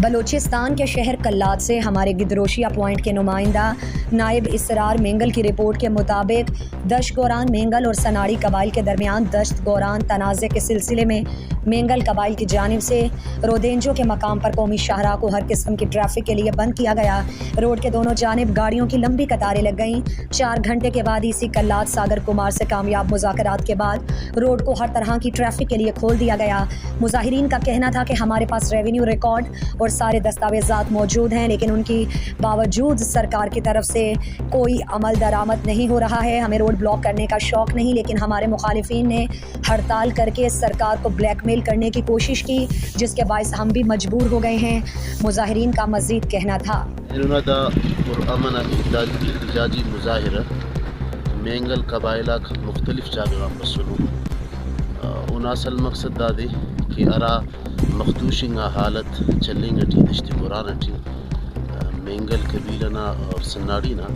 بلوچستان کے شہر کلات سے ہمارے گدروشیہ پوائنٹ کے نمائندہ نائب اسرار مینگل کی رپورٹ کے مطابق دشت گوران مینگل اور سناڑی قبائل کے درمیان دشت گوران تنازع کے سلسلے میں مینگل قبائل کی جانب سے رودینجو کے مقام پر قومی شاہراہ کو ہر قسم کی ٹریفک کے لیے بند کیا گیا۔ روڈ کے دونوں جانب گاڑیوں کی لمبی قطاریں لگ گئیں۔ 4 گھنٹے کے بعد اسی کلات ساگر کمار سے کامیاب مذاکرات کے بعد روڈ کو ہر طرح کی ٹریفک کے لیے کھول دیا گیا۔ مظاہرین کا کہنا تھا کہ ہمارے پاس ریونیو ریکارڈ اور سارے دستاویزات موجود ہیں، لیکن ان کی باوجود سرکار کی طرف سے کوئی عمل درآمد نہیں ہو رہا ہے۔ ہمیں روڈ بلاک کرنے کا شوق نہیں، لیکن ہمارے مخالفین نے ہڑتال کر کے سرکار کو بلیک میل کرنے کی کوشش کی، جس کے باعث ہم بھی مجبور ہو گئے ہیں۔ مظاہرین کا مزید کہنا تھا امن احتجاجی مظاہرہ مینگل قبائلہ مختلف جگہ پر سنو ان اصل مقصد دادے کہ ارا مخدوشنگا حالت چلیں گٹی دشت گوران ٹی مینگل قبیلنا اور سناڑی نا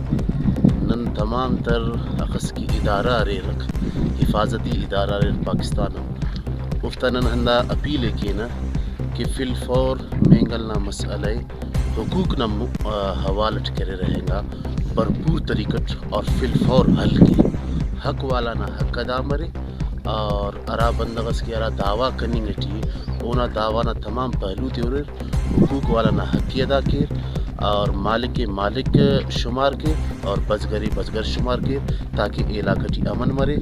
نن تمام تر اخس کی ادارہ ریرک حفاظتی ادارہ ریرک پاکستان افتنن ہندا اپیل کینا کہ فی الفور مینگل نا مسئلہ حقوق نا حوالٹ کرے رہے گا بھرپور طریقٹ اور فی الفور حل کی حق والا نا حق ادا مرے اور ارا بندغس کی ارا دعویٰ کرنی گٹی اونا دعویٰ نا تمام پہلو تیورر حقوق والا نا حقی ادا کر اور مالک مالک شمار کے اور بزگری بزگر شمار کے تاکہ علاقہ ٹی امن مرے۔